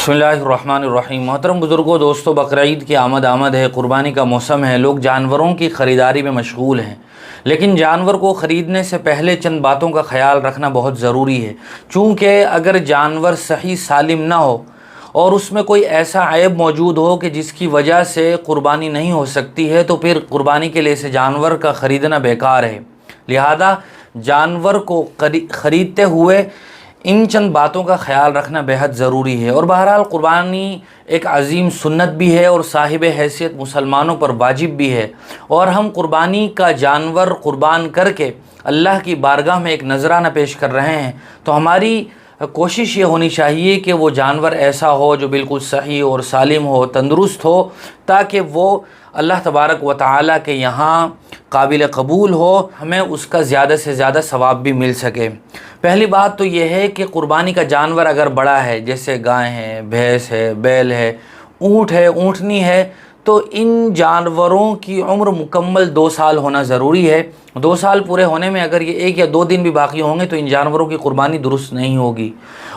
बिस्मिल्लाहिर्रहमानिर्रहीम। मोहतरम बुज़ुर्गों, दोस्तों, बकरीद की आमद है, कुर्बानी का मौसम है। लोग जानवरों की ख़रीदारी में मशगूल हैं, लेकिन जानवर को ख़रीदने से पहले चंद बातों का ख्याल रखना बहुत ज़रूरी है। चूँकि अगर जानवर सही सालिम ना हो और उसमें कोई ऐसा ऐब मौजूद हो कि जिसकी वजह से कुर्बानी नहीं हो सकती है, तो फिर कुर्बानी के लिए से जानवर का ख़रीदना बेकार है। लिहाजा जानवर को ख़रीदते हुए इन चंद बातों का ख्याल रखना बेहद ज़रूरी है। और बहरहाल कुर्बानी एक अजीम सुन्नत भी है और साहिब हैसियत मुसलमानों पर वाजिब भी है, और हम कुर्बानी का जानवर कुर्बान करके अल्लाह की बारगाह में एक नजराना पेश कर रहे हैं। तो हमारी कोशिश ये होनी चाहिए कि वो जानवर ऐसा हो जो बिल्कुल सही और सालिम हो, तंदुरुस्त हो, ताकि वो अल्लाह तबारक व तआला के यहाँ काबिल कबूल हो, हमें उसका ज़्यादा से ज़्यादा सवाब भी मिल सके। पहली बात तो ये है कि कुर्बानी का जानवर अगर बड़ा है, जैसे गाय है, भैंस है, बैल है, ऊँट है, ऊँटनी है, तो इन जानवरों की उम्र मुकम्मल 2 साल होना ज़रूरी है। 2 साल पूरे होने में अगर ये 1 या 2 दिन भी बाकी होंगे तो इन जानवरों की कुर्बानी दुरुस्त नहीं होगी।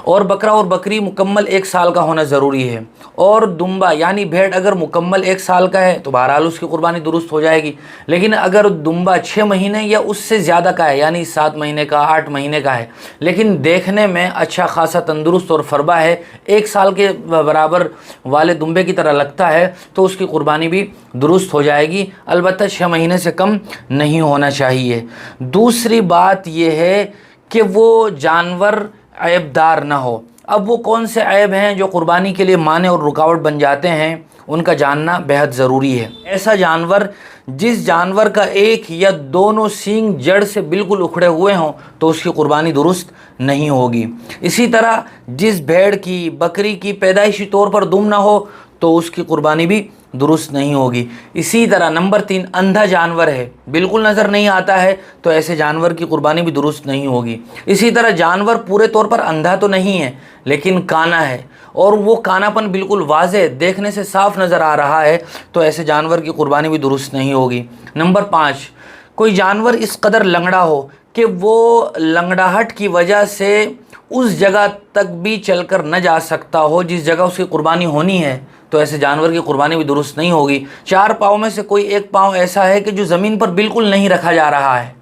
और बकरा और बकरी मुकम्मल 1 साल का होना ज़रूरी है। और दुम्बा यानी भेड़ अगर मुकम्मल 1 साल का है तो बहरहाल उसकी कुर्बानी दुरुस्त हो जाएगी। लेकिन अगर दुम्बा 6 महीने या उससे ज़्यादा का है, यानी 7 महीने का, 8 महीने का है, लेकिन देखने में अच्छा खासा तंदुरुस्त और फरबा है, 1 साल के बराबर वाले दुम्बे की तरह लगता है, तो उसकी कुर्बानी भी दुरुस्त हो जाएगी। अलबत्ता 6 महीने से कम नहीं होना चाहिए। दूसरी बात यह है कि वो जानवर ऐबदार ना हो। अब वो कौन से ऐब हैं जो कुर्बानी के लिए माने और रुकावट बन जाते हैं, उनका जानना बेहद ज़रूरी है। ऐसा जानवर जिस जानवर का एक या दोनों सींग जड़ से बिल्कुल उखड़े हुए हों तो उसकी कुर्बानी दुरुस्त नहीं होगी। इसी तरह जिस भेड़ की, बकरी की पैदाइशी तौर पर दुम ना हो तो उसकी कुर्बानी भी दुरुस्त नहीं होगी। इसी तरह नंबर 3, अंधा जानवर है, बिल्कुल नज़र नहीं आता है, तो ऐसे जानवर की कुर्बानी भी दुरुस्त नहीं होगी। इसी तरह जानवर पूरे तौर पर अंधा तो नहीं है लेकिन काना है, और वो कानापन बिल्कुल वाज़े देखने से साफ नज़र आ रहा है, तो ऐसे जानवर की कुर्बानी भी दुरुस्त नहीं होगी। नंबर 5, कोई जानवर इस कदर लंगड़ा हो कि वो लंगड़ाहट की वजह से उस जगह तक भी चलकर न जा सकता हो जिस जगह उसकी कुर्बानी होनी है, तो ऐसे जानवर की कुर्बानी भी दुरुस्त नहीं होगी। 4 पाँव में से कोई एक पाँव ऐसा है कि जो ज़मीन पर बिल्कुल नहीं रखा जा रहा है,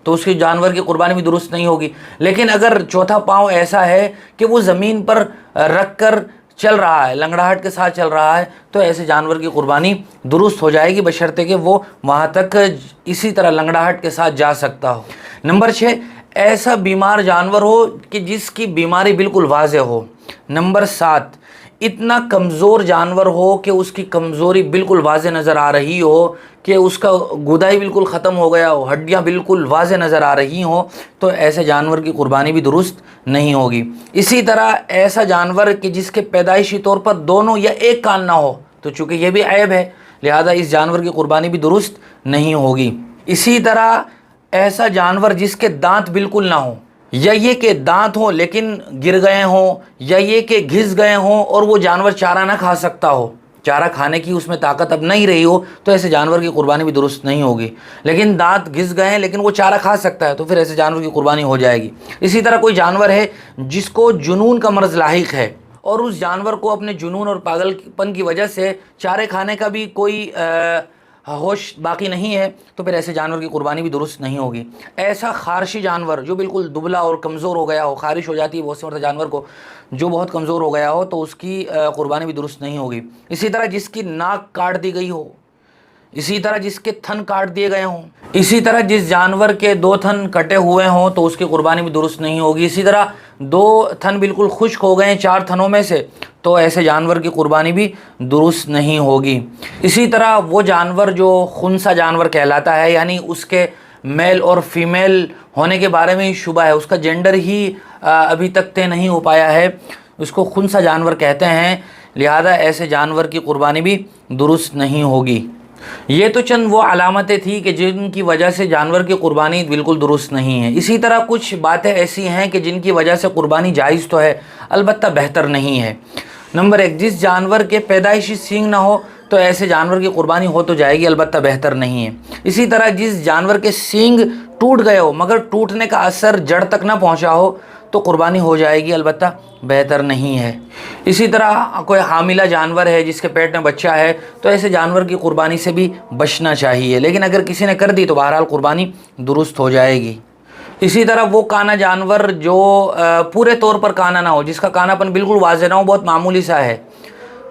तो उसकी जानवर की कुर्बानी भी दुरुस्त नहीं होगी। लेकिन अगर चौथा पाँव ऐसा है कि वो ज़मीन पर रख कर चल रहा है, लंगड़ाहट के साथ चल रहा है, तो ऐसे जानवर की कुर्बानी दुरुस्त हो जाएगी, बशर्ते कि वो वहाँ तक इसी तरह लंगड़ाहट के साथ जा सकता हो। नंबर 6, ऐसा बीमार जानवर हो कि जिसकी बीमारी बिल्कुल वाज़े हो। नंबर 7, इतना कमज़ोर जानवर हो कि उसकी कमज़ोरी बिल्कुल वाज़े नज़र आ रही हो, कि उसका गुदाई बिल्कुल ख़त्म हो गया हो, हड्डियाँ बिल्कुल वाज़े नज़र आ रही हों, तो ऐसे जानवर की कुर्बानी भी दुरुस्त नहीं होगी। इसी तरह ऐसा जानवर कि जिसके पैदाइशी तौर पर दोनों या एक कान ना हो, तो चूँकि ये भी ऐब है, लिहाजा इस जानवर की कुर्बानी भी दुरुस्त नहीं होगी। इसी तरह ऐसा जानवर जिसके दांत बिल्कुल ना हो, या ये कि दांत हों लेकिन गिर गए हों, या ये कि घिस गए हों और वो जानवर चारा ना खा सकता हो, चारा खाने की उसमें ताकत अब नहीं रही हो, तो ऐसे जानवर की कुर्बानी भी दुरुस्त नहीं होगी। लेकिन दांत घिस गए हैं लेकिन वो चारा खा सकता है, तो फिर ऐसे जानवर की कुर्बानी हो जाएगी। इसी तरह कोई जानवर है जिसको जुनून का मर्ज़ लाहिक है और उस जानवर को अपने जुनून और पागलपन की वजह से चारे खाने का भी कोई होश बाकी नहीं है, तो फिर ऐसे जानवर की कुर्बानी भी दुरुस्त नहीं होगी। ऐसा खारशी जानवर जो बिल्कुल दुबला और कमज़ोर हो गया हो, खारिश हो जाती है बहुत से मरतबा जानवर को जो बहुत कमज़ोर हो गया हो, तो उसकी कुर्बानी भी दुरुस्त नहीं होगी। इसी तरह जिसकी नाक काट दी गई हो, इसी तरह जिसके थन काट दिए गए हों, इसी तरह जिस जानवर के 2 थन कटे हुए हों, तो उसकी कुर्बानी भी दुरुस्त नहीं होगी। इसी तरह 2 थन बिल्कुल खुश्क हो गए 4 थनों में से, तो ऐसे जानवर की कुर्बानी भी दुरुस्त नहीं होगी। इसी तरह वो जानवर जो खुनसा जानवर कहलाता है, यानी उसके मेल और फीमेल होने के बारे में ही शुबा है, उसका जेंडर ही अभी तक तय नहीं हो पाया है, उसको खुनसा जानवर कहते हैं, लिहाजा ऐसे जानवर की कुर्बानी भी दुरुस्त नहीं होगी। ये तो चंद वो अलामतें थी कि जिनकी वजह से जानवर की कुर्बानी बिल्कुल दुरुस्त नहीं है। इसी तरह कुछ बातें ऐसी हैं कि जिनकी वजह से कुर्बानी जायज़ तो है, अलबत्ता बेहतर नहीं है। नंबर 1, जिस जानवर के पैदाइशी सींग ना हो तो ऐसे जानवर की कुर्बानी हो तो जाएगी, अलबत्ता बेहतर नहीं है। इसी तरह जिस जानवर के सींग टूट गए हो मगर टूटने का असर जड़ तक ना पहुँचा हो, تو قربانی ہو جائے گی، البتہ بہتر نہیں ہے۔ اسی طرح کوئی حاملہ جانور ہے جس کے پیٹ میں بچہ ہے تو ایسے جانور کی قربانی سے بھی بچنا چاہیے، لیکن اگر کسی نے کر دی تو بہرحال قربانی درست ہو جائے گی۔ اسی طرح وہ کانا جانور جو پورے طور پر کانا نہ ہو، جس کا کانا پن بالکل واضح نہ ہو، بہت معمولی سا ہے،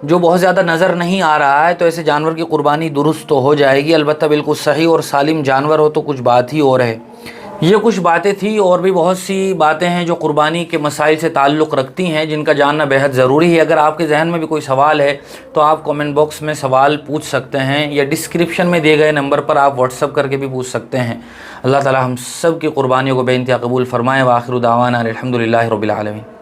جو بہت زیادہ نظر نہیں آ رہا ہے، تو ایسے جانور کی قربانی درست تو ہو جائے گی، البتہ بالکل صحیح اور سالم جانور ہو تو کچھ بات ہی اور ہے۔ یہ کچھ باتیں تھیں، اور بھی بہت سی باتیں ہیں جو قربانی کے مسائل سے تعلق رکھتی ہیں، جن کا جاننا بہت ضروری ہے۔ اگر آپ کے ذہن میں بھی کوئی سوال ہے تو آپ کامنٹ باکس میں سوال پوچھ سکتے ہیں، یا ڈسکرپشن میں دیے گئے نمبر پر آپ واٹس ایپ کر کے بھی پوچھ سکتے ہیں۔ اللہ تعالی ہم سب کی قربانیوں کو بے انتہا قبول فرمائے۔ وآخر دعوانا الحمدللہ رب العالمین۔